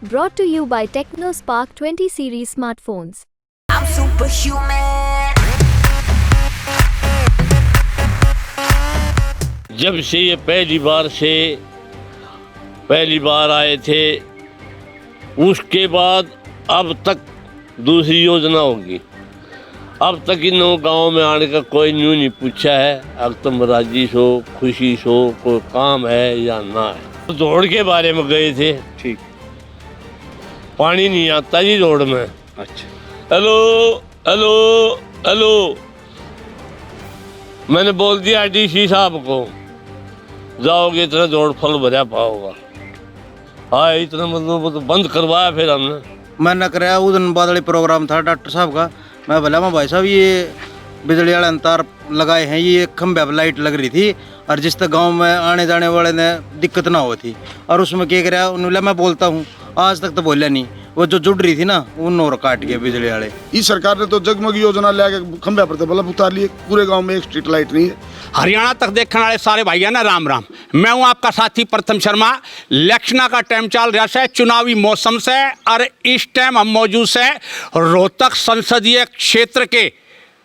Brought to you by TechnoSpark 20 series smartphones. I'm superhuman. जब से ये पहली बार आए थे उसके बाद अब तक दूसरी योजना होगी। अब तक इन गाँव में आने का कोई न्यू नहीं पूछा है, अब तुम राजी सो खुशी सो कोई काम है या ना है। रोड के बारे में गए थे, ठीक। पानी नहीं आता जी रोड में। अच्छा। हेलो हेलो हेलो, मैंने बोल दिया डीसी साहब को, जाओगे इतना जोड़ फल भरा पाओगा। हाँ इतना मतलब वो तो बंद करवाया फिर हमने। मैंने कराया उस दिन बादली प्रोग्राम था डॉक्टर साहब का। मैं बोला मैं भाई साहब ये बिजली वाले तार लगाए हैं, ये खंभे पर लाइट लग रही थी और जिस तक गांव में आने जाने वाले ने दिक्कत ना हो थी, और उसमें क्या कराया उन्होंने, मैं बोलता हूँ आज तक तो बोला नहीं। वो जो जुड़ रही थी ना उन और काट गया बिजली वाले। इस सरकार ने तो जगमग योजना लेके खंभे पर बल्ब उतार लिए, पूरे गांव में एक स्ट्रीट लाइट नहीं है। हरियाणा तक देखने वाले सारे भाई है ना, राम राम। मैं हूं आपका साथी प्रथम शर्मा। इलेक्शन का टाइम चल रहा है, चुनावी मौसम से, और इस टाइम हम मौजूद है रोहतक संसदीय क्षेत्र के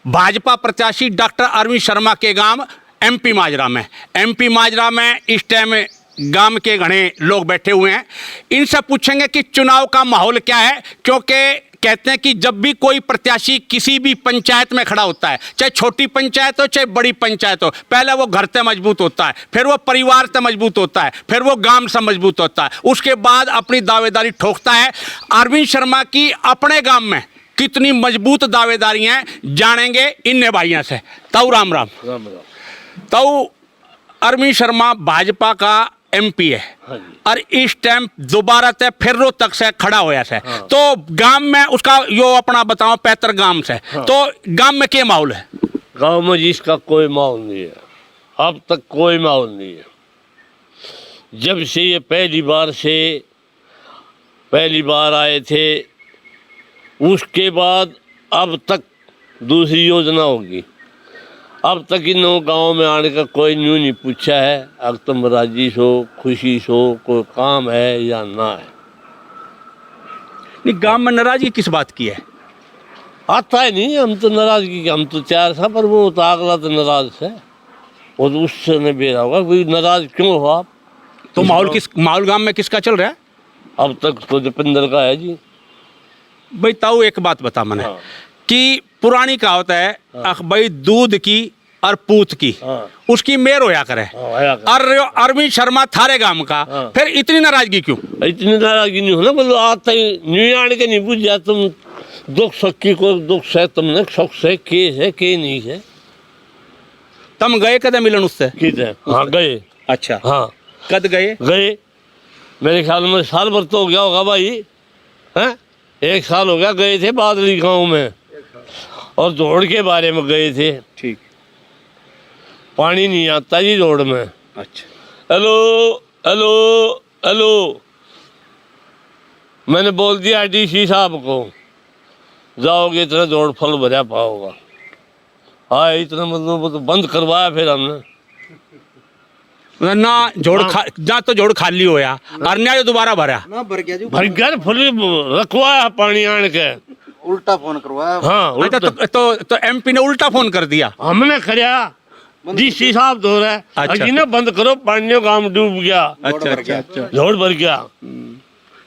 भाजपा प्रत्याशी डॉक्टर अरविंद शर्मा के गांव एमपी माजरा में। एमपी माजरा में इस टाइम गांव के घने लोग बैठे हुए हैं। इनसे पूछेंगे कि चुनाव का माहौल क्या है, क्योंकि कहते हैं कि जब भी कोई प्रत्याशी किसी भी पंचायत में खड़ा होता है, चाहे छोटी पंचायत हो चाहे बड़ी पंचायत हो, पहले वो घर से मजबूत होता है, फिर वो परिवार से मजबूत होता है, फिर वो गांव से मजबूत होता है, उसके बाद अपनी दावेदारी ठोकता है। अरविंद शर्मा की अपने गांव में कितनी मजबूत दावेदारी हैं जानेंगे इन भाइयों से। ताऊ राम राम। ताऊ अरविंद शर्मा भाजपा का एमपी है, हाँ और इस टाइम दोबारा से फिर रोहतक से खड़ा होया से। हाँ। तो गांव में उसका यो अपना बताओ पैतर गांव से। हाँ। तो गांव में क्या माहौल है? गांव में जिसका कोई माहौल नहीं है, अब तक कोई माहौल नहीं है। जब से ये पहली बार आए थे उसके बाद अब तक दूसरी योजना होगी। अब तक इन गाँव में आने का कोई न्यू नहीं पूछा है, अब तुम राजी सो खुशी सो कोई काम है या ना है। नहीं, गांव में नाराजगी किस बात की है? आता है नहीं, हम तो नाराजगी, हम तो तैयार था, पर वो तो अगला तो नाराज है, वो तो उससे नहीं बेरा होगा। कोई नाराज क्यों हो आप? तो माहौल गांव में किसका चल रहा है? अब तक तो दीपेंद्र का है जी। भाई ताऊ एक बात बता मैंने। हाँ। कि पुरानी कहावत है। हाँ। भाई दूध की और पूत की। हाँ। उसकी मेर होया करे। हाँ, और अरविंद शर्मा थारे गांव का। हाँ। फिर इतनी नाराजगी क्यों? इतनी नाराजगी नहीं हो ना, मतलब आता ही न्यू आने के नहीं पूछ जा। तुम दुख सखी को दुख से तुमने सुख से के है के नहीं है। तुम गए कदे मिलन उससे? हाँ गए। अच्छा। हाँ कद गए? मेरे ख्याल में साल भर तो हो गया होगा भाई। हैं 1 साल हो गया गए थे बादली गांव में, और जोड़ के बारे में गए थे। ठीक। पानी नहीं आता जी रोड में। अच्छा। हेलो हेलो हेलो, मैंने बोल दिया डीसी साहब को, जाओगे इतना जोड़ फल भरा पाओगा। हाँ इतना मतलब वो तो बंद करवाया फिर हमने। ना जोड़ खाली होया और ना दोबारा भरा ना भर गया जी, भर गया फुल रखवाया पानी आन के, उल्टा फोन करवाया। हाँ उल्टा। तो एमपी ने उल्टा फोन कर दिया। हमने कराया, डीसी साहब धो रहा है। अच्छा। ना बंद करो, पानी गांव डूब गया। अच्छा। जोड़ भर गया।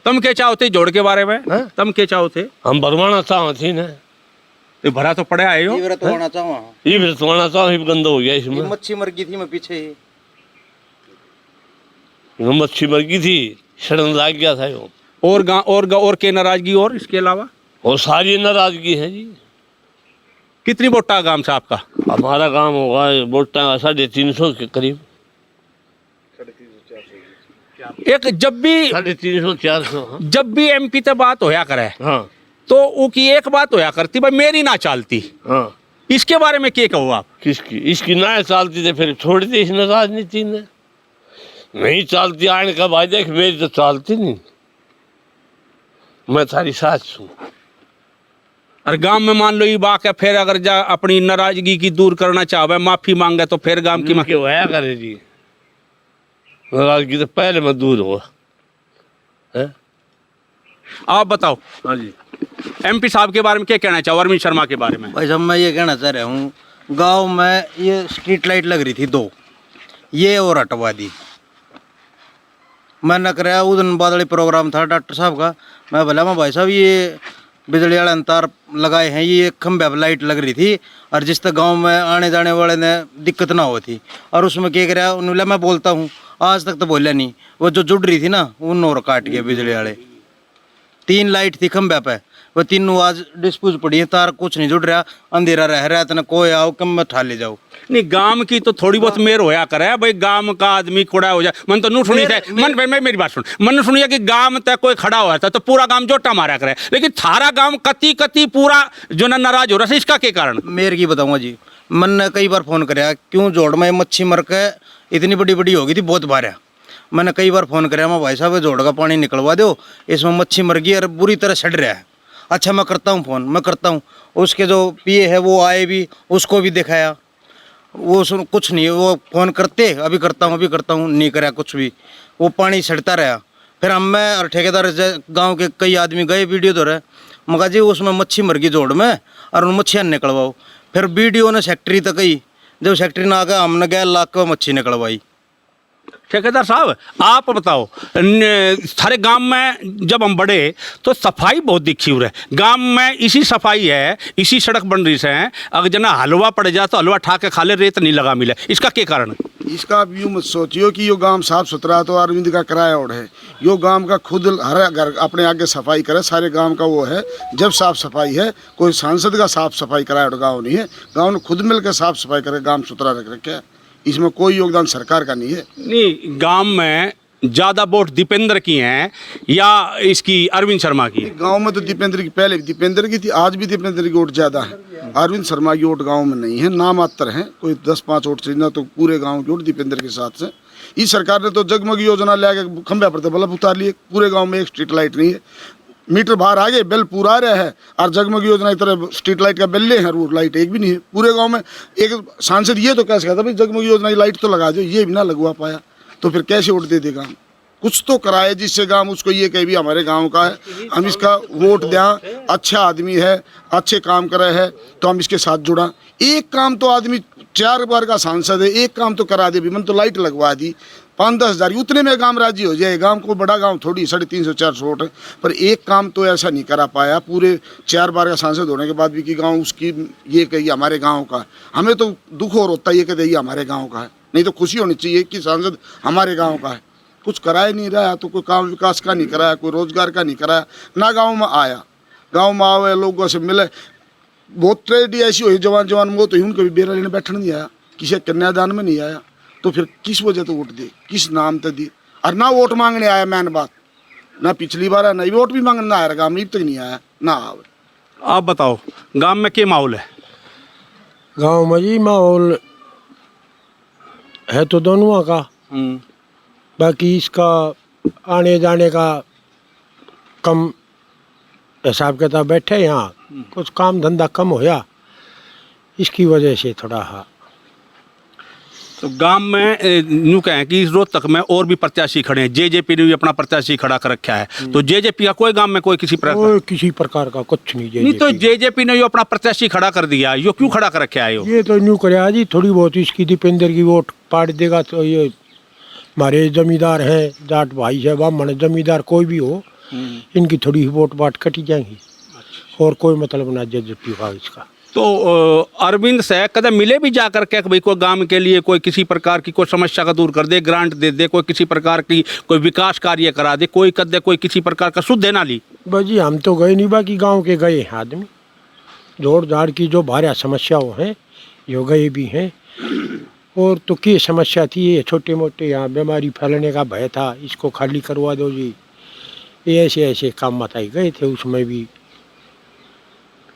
तुम क्या चाहते जोड़ के बारे में? तुम क्या चाहते? हम भरवाना चाहते ना, तो भरा तो पड़े आए हो। ये तो होना चाहूँ, ये भरवाना चाहो गंदा हो गया इसमें। मच्छी मर गई थी मैं पीछे ही, मच्छी मर गई थी, सड़न लग गया था वो। और के नाराजगी और इसके अलावा? और सारी नाराजगी है जी। कितनी वोटा गांव से आपका? हमारा गांव होगा वोटा 350 के करीब। एक जब भी 350-400। जब भी एमपी से बात होया करे। हाँ। तो उसकी एक बात होया करती, भाई मेरी ना चालती। हाँ। इसके बारे में क्या कहो आप? किसकी? इसकी ना चालती थे फिर छोड़ दी इस राजनीति ने। नहीं चालती आने का भाई, देख मेरी तो चालती नहीं, मैं थारी साथ हूँ। और गांव में मान लो ये बात है, फिर अगर जा अपनी नाराजगी की दूर करना चाहे, माफी मांगे, तो फिर गांव की क्यों होया करे जी? नाराजगी तो पहले में दूर हो है। आप बताओ हाँ जी। एमपी साहब के बारे में क्या कहना चाहो, अरविंद शर्मा के बारे में? भाई साहब मैं ये कहना चाह रहा हूँ, गांव में ये स्ट्रीट लाइट लग रही थी 2, ये और हटवा दी। मैं न कराया उस दिन बादली प्रोग्राम था डॉक्टर साहब का, मैं बोला मैं भाई साहब ये बिजली वाले तार लगाए हैं, ये खंभे पर लाइट लग रही थी और जिस तक गांव में आने जाने वाले ने दिक्कत ना हो थी। और उसमें क्या कराया उन्होंने, मैं बोलता हूँ आज तक तो बोला नहीं, वो जो जुड़ रही थी ना उन और काट के बिजली वाले 3 लाइट थी खंभे पे, वो तीनों आज डिस्पूज पड़ी है, तार कुछ नहीं जुड़ रहा, अंधेरा रह रहा है, इतना कोई आओ कम में ठा ले जाओ। नहीं, गांव की तो थोड़ी बहुत मेर होया करे भाई, गांव का आदमी खड़ा हो जाए। मन तो नू सुनी थे, मन भाई मेरी बात सुन, मन सुनिए कि गांव तक कोई खड़ा हुआ था तो पूरा गांव जोटा मारा करे, लेकिन थारा गांव कती कती पूरा जो ना नाराज हो रहा है, इसका क्या कारण? मेरे की बताऊंगा जी, मन ने कई बार फोन कराया, क्यों जोड़ में मच्छी मर के इतनी बड़ी बड़ी हो गई थी, बहुत बार मैंने कई बार फोन कराया, मैं भाई साहब जोड़ का पानी निकलवा दो, इसमें मच्छी मर गई और बुरी तरह सड़ रहा है। अच्छा मैं करता हूँ फ़ोन, मैं करता हूँ। उसके जो पिए है वो आए भी, उसको भी दिखाया, वो सुन कुछ नहीं, वो फ़ोन करते अभी करता हूँ नहीं कराया कुछ भी, वो पानी सड़ता रहा। फिर हम मैं और ठेकेदार गांव के कई आदमी गए वीडियो तो रहे, मगा जी उसमें मच्छी मर गई जोड़ में और उन मच्छियाँ निकलवाओ। फिर वीडियो ने सेक्रेटरी तक गई, जब सेक्रेटरी ना आ गया हमने गया लाख को मच्छी निकलवाई। ठेकेदार साहब आप बताओ, सारे गांव में जब हम बढ़े तो सफाई बहुत दिखी हुई है गांव में, इसी सफाई है, इसी सड़क बन रही से है, अगर जना हलवा पड़ जाए तो हलवा ठा के खा ले, रेत नहीं लगा मिले, इसका क्या कारण? इसका आप यूँ मत सोचियो कि यो गांव साफ सुथरा तो अरविंद का किराया और है, यो गांव का खुद हर घर अपने आगे सफाई करे, सारे गांव का वो है। जब साफ सफाई है, कोई सांसद का साफ सफाई कराया गाँव नहीं है, गाँव ने खुद मिलकर साफ सफाई करे, गाँव सुथरा रख रखे है, इसमें कोई योगदान सरकार का नहीं है। नहीं, गांव में ज़्यादा वोट दीपेंद्र की हैं या इसकी अरविंद शर्मा की? गांव में तो दीपेंद्र की, पहले दीपेंद्र की थी, आज भी दीपेंद्र की वोट ज़्यादा है, अरविंद शर्मा की वोट गांव में नहीं है, नाम मात्र है, कोई 10-5 वोट चाहिए ना, तो पूरे गांव की वोट दीपेंद्र के साथ से। इस सरकार ने तो जगमग योजना ले खंभे पर बल्ब उतार लिए, पूरे गाँव में एक स्ट्रीट लाइट नहीं है, मीटर बाहर आगे बिल पूरा आ रहा है, और जगमग योजना की तरह स्ट्रीट लाइट का बिल ले हैं, वो लाइट एक भी नहीं है पूरे गांव में। एक सांसद ये तो कैसे कहता भाई जगमग योजना की लाइट तो लगा दो, ये भी ना लगवा पाया, तो फिर कैसे वोट दे देगा? कुछ तो कराए जिससे गांव उसको ये कहे भी हमारे गांव का है, हम इसका वोट दें, अच्छा आदमी है, अच्छे काम करे है तो हम इसके साथ जुड़ा। एक काम तो आदमी 4 बार का सांसद है, एक काम तो करा दे भी, मन तो लाइट लगवा दी 5-10 हज़ार, उतने में गांव राजी हो जाए। गांव को बड़ा गांव थोड़ी 350-400 वोट है, पर एक काम तो ऐसा नहीं करा पाया पूरे 4 बार का सांसद होने के बाद भी कि गांव उसकी ये कही हमारे गांव का। हमें तो दुख और होता है ये कहते ये हमारे गांव का है, नहीं तो खुशी होनी चाहिए कि सांसद हमारे गांव का है। कुछ कराया नहीं रहा, तो कोई काम विकास का नहीं कराया, कोई रोजगार का नहीं कराया, ना गाँव में आया, गाँव में आवे लोगों से मिले। बहुत ट्रेडी ऐसी हुई, जवान मौत हुई, उनको भी बेरा लेने बैठने नहीं आया, किसी कन्यादान में नहीं आया, तो फिर किस वजह तो वोट दे, किस नाम तक दी? और ना वोट मांगने आया, मैन बात ना पिछली बार ना वोट भी मांगने आया, गाँव में अब तक नहीं आया ना आवे। आप बताओ गांव में क्या माहौल है? गांव में जी माहौल है तो दोनों का, बाकी इसका आने जाने का कम हिसाब किताब बैठे यहाँ, कुछ काम धंधा कम होया, इसकी वजह से थोड़ा। हाँ, तो गांव में यूँ कहें कि इस रोज तक में और भी प्रत्याशी खड़े हैं, जेजेपी ने भी अपना प्रत्याशी खड़ा कर रखा है, तो जेजेपी का कोई गांव में कोई किसी प्रकार का कुछ नहीं तो जेजेपी ने यो अपना प्रत्याशी खड़ा कर दिया, यो क्यों खड़ा कर रखा है? ये तो न्यू कराया जी, थोड़ी बहुत इसकी दीपेंद्र की वोट पाट देगा तो ये हमारे जमींदार हैं, जाट भाई है, ब्राह्मण जमींदार कोई भी हो, इनकी थोड़ी वोट बाट कटी जाएंगी, और कोई मतलब ना जेजेपी का इसका। तो अरविंद से कदम मिले भी जाकर के भाई कोई गांव के लिए कोई किसी प्रकार की कोई समस्या का दूर कर दे, ग्रांट दे दे, कोई किसी प्रकार की कोई विकास कार्य करा दे, कोई कर दे, कोई किसी प्रकार का सुध देना ली? बस जी हम तो गए नहीं, बाकी गांव के गए हैं आदमी, जोड़ जाड़ की जो भारी समस्याओं हैं यो गए भी हैं। और तो क्या समस्या थी, ये छोटे मोटे यहाँ बीमारी फैलने का भय था, इसको खाली करवा दो जी, ये ऐसे काम बताए गए थे, उसमें भी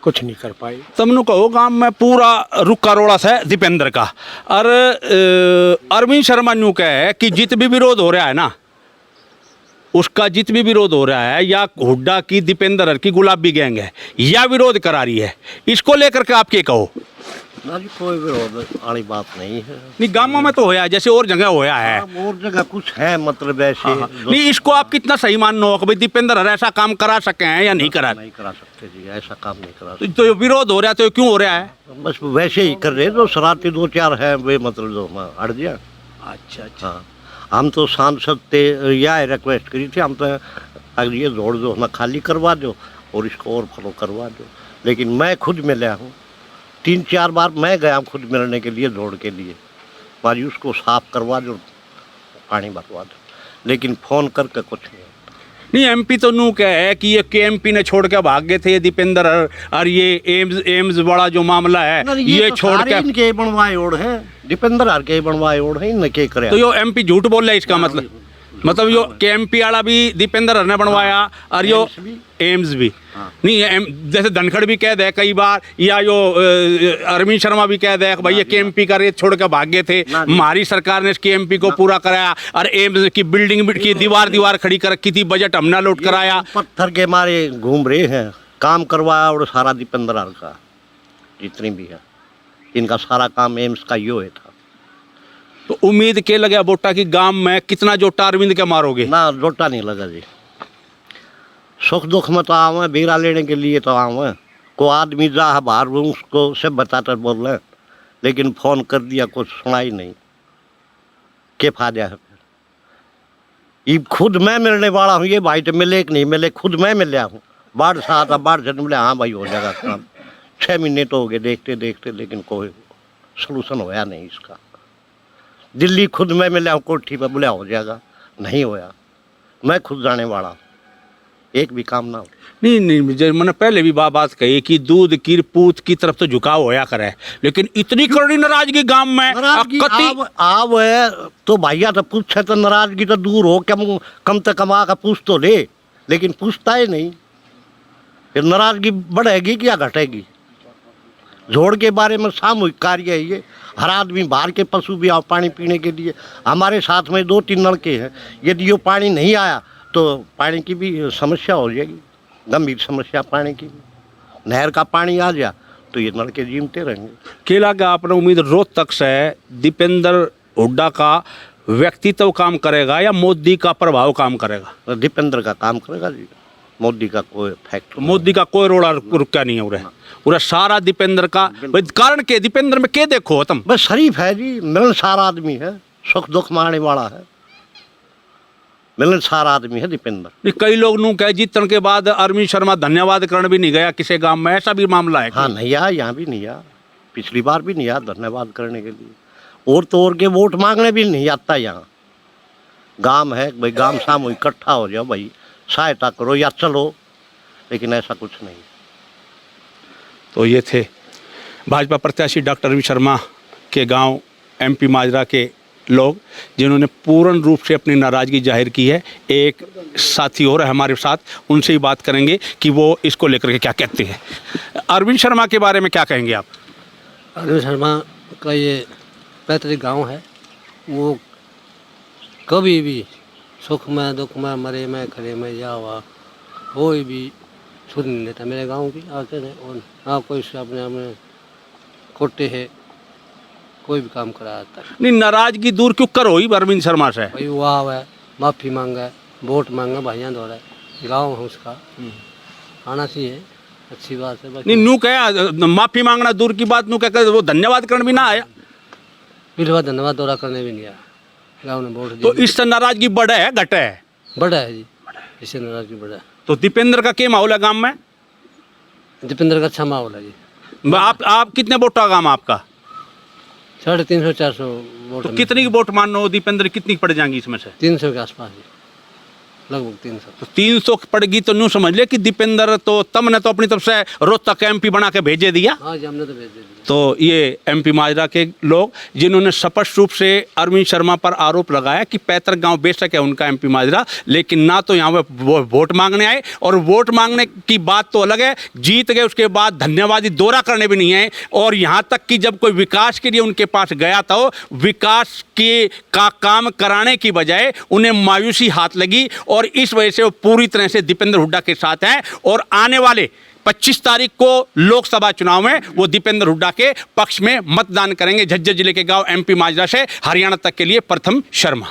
कुछ नहीं कर पाए। तुमने कहो गांव में पूरा रुक्का रोड़ा से दीपेंद्र का, और अरविंद शर्मा न्यू कहे कि जित भी विरोध हो रहा है ना, उसका जित भी विरोध हो रहा है, या हुड्डा की दीपेंद्र की गुलाबी गैंग है या विरोध करा रही है, इसको लेकर के आप क्या कहो? ना जी कोई विरोध वाली बात नहीं है। नहीं गांवों में तो होया जैसे और जगह होया है। और जगह कुछ है मतलब ऐसे नहीं इसको आप कितना सही मानना हो कि भाई दीपेंद्र हर ऐसा काम करा सके हैं या नहीं करा? नहीं करा सकते जी, ऐसा काम नहीं करा तो विरोध हो रहा है तो क्यों हो रहा है? सकते। बस वैसे ही कर रहे जो शरारती 2-4 है वे मतलब जो हट गया। अच्छा अच्छा। हाँ हम तो सांसद थे यह रिक्वेस्ट करी थी हम तो अगर ये रोड जो ना खाली करवा दो और इसको और फॉलो करवा दो, लेकिन मैं खुद मिला हूँ 3-4 बार मैं गया खुद मिलने के लिए रोड के लिए, मारी उसको साफ करवा दो पानी भरवा दो, लेकिन फ़ोन करके कुछ नहीं। नहीं एमपी तो नू क्या है कि ये केएमपी ने छोड़ के भाग गए थे ये दीपेंद्र और ये एम्स बड़ा जो मामला है ये तो छोड़ के इनके बनवाए ओढ़ है दीपेंद्र हर के बनवाए ओढ़ है इनने के करे। तो यो एमपी झूठ बोल रहा है इसका मतलब यो केएमपी वाला भी दीपेंद्र हर ने बनवाया और यो एम्स भी नहीं जैसे धनखड़ भी कह दे कई बार या यो अरविंद शर्मा भी कह दे भाई ये केएमपी का रेत छोड़ के भाग गए थे, हमारी सरकार ने केएमपी को पूरा कराया और एम्स की बिल्डिंग की दीवार खड़ी कर रखी थी, बजट हमने लौट कराया। पत्थर के मारे घूम रहे हैं, काम करवाया और सारा दीपेंद्र हर का जितनी भी है इनका सारा काम एम्स का यो है था। तो उम्मीद के लगे वोटा की गांव में कितना जोटा अरविंद के मारोगे? ना जोटा नहीं लगा जी, सुख दुख में तो आवे बीरा लेने के लिए तो आवे, को आदमी जा बाहर उसको सब बताकर बोल रहे, लेकिन फ़ोन कर दिया कुछ सुना ही नहीं, के फायदा है? ये खुद मैं मिलने वाला हूँ, ये भाई तो मिले कि नहीं मिले खुद मैं मिला हूँ, बाढ़ से आता बाढ़ से मिले, हाँ भाई हो जाएगा काम। 6 महीने तो हो गए देखते देखते, लेकिन कोई सलूशन होया नहीं इसका। दिल्ली खुद मैं मिला हूँ कोठी पर, बोला हो जाएगा, नहीं होया। मैं खुद जाने वाला, एक भी काम ना हो। नहीं जब मैंने पहले भी बात कही कि दूध की पूत की तरफ तो झुकाव होया करे, लेकिन इतनी कड़ी नाराजगी गांव में आव है तो भैया तो पूछे तो नाराजगी तो दूर हो, कम तो कमा का पूछ तो ले, लेकिन पूछता ही नहीं, फिर नाराजगी बढ़ेगी क्या घटेगी? जोड़ के बारे में सामूहिक कार्य है ये, हर आदमी बाहर के पशु भी आओ पानी पीने के लिए, हमारे साथ में 2-3 नलके हैं, यदि ये पानी नहीं आया तो पानी की भी समस्या हो जाएगी, गंभीर समस्या पानी की। नहर का पानी आ गया तो ये नलके जीमते रहेंगे। केला का आपने उम्मीद रोहतक से दीपेंद्र हुड्डा का व्यक्तित्व काम करेगा या मोदी का प्रभाव काम करेगा? दीपेंद्र का काम करेगा जी, मोदी का कोई फैक्ट, मोदी का कोई रोड़ा रुका नहीं हो रहा है, पूरा सारा दीपेंद्र का। कारण के दीपेंद्र में क्या देखो तुम? बस शरीफ है जी, मिलनसार आदमी है, सुख दुख मारने वाला है, मिलनसार आदमी है दीपेंद्र। कई लोग नू कहे जीतने के बाद अरविंद शर्मा धन्यवाद करने भी नहीं गया किसी गांव में, ऐसा भी मामला है? हाँ नहीं आया, यहाँ भी नहीं आया, पिछली बार भी नहीं आया धन्यवाद करने के लिए, और तो और के वोट मांगने भी नहीं आता। यहाँ गांव है भाई, गांव सामूहिक इकट्ठा हो जाओ भाई, सहायता करो या चलो, लेकिन ऐसा कुछ नहीं। तो ये थे भाजपा प्रत्याशी डॉक्टर अरविंद शर्मा के गांव एमपी माजरा के लोग जिन्होंने पूर्ण रूप से अपनी नाराज़गी जाहिर की है। एक साथी और है हमारे साथ, उनसे ही बात करेंगे कि वो इसको लेकर के क्या कहते हैं। अरविंद शर्मा के बारे में क्या कहेंगे आप? अरविंद शर्मा का ये पैतृक गांव है, वो कभी भी सुख में दुख में मरे में खड़े में या हुआ कोई भी सुन नहीं लेता मेरे गांव की आके ने, और हाँ कोई से अपने कोटे है कोई भी काम करा आता है। नहीं नाराजगी दूर क्यों करो ही अरविंद शर्मा से? भाई वो आवा है, माफ़ी मांगा है, वोट मांगा भाइयाँ दौड़ा है, गाँव है उसका आना चाहिए, अच्छी बात है। नहीं नू क्या माफ़ी मांगना दूर की बात, नू क्या वो धन्यवाद करने भी ना आया, फिर वह धन्यवाद दौरा करने भी नहीं आया, गाँव ने वोट तो इससे नाराजगी बढ़े है घटे है? बड़ा है जी, इससे नाराजगी बड़ा है। तो दीपेंद्र का क्या माहौल है गांव में? दीपेंद्र का अच्छा माहौल है जी। आप कितने वोट का गांव आपका? 350-400 वोट। तो कितनी की वोट मानो दीपेंद्र कितनी पड़ जाएंगी इसमें से? 300 के आसपास जी, लगभग 300। तो 300 पड़गी तो न्यू समझ ले कि दीपेंद्र तो तुमने तो अपनी तरफ से रोहतक एमपी बना के भेजे दिया। हाँ जी, हमने तो भेज दिया। तो ये एमपी माजरा के लोग जिन्होंने स्पष्ट रूप से अरविंद शर्मा पर आरोप लगाया कि पैतृक गांव बेशक है उनका एमपी माजरा, लेकिन ना तो यहाँ पे वोट मांगने आए, और वोट मांगने की बात तो अलग है, जीत गए उसके बाद धन्यवादी दौरा करने भी नहीं है, और यहाँ तक कि जब कोई विकास के लिए उनके पास गया तो विकास के का काम कराने की बजाय उन्हें मायूसी हाथ लगी, और इस वजह से वो पूरी तरह से दीपेंद्र हुड्डा के साथ हैं। और आने वाले 25 तारीख को लोकसभा चुनाव में वो दीपेंद्र हुड्डा के पक्ष में मतदान करेंगे। झज्जर जिले के गांव MP माजरा से हरियाणा तक के लिए प्रथम शर्मा।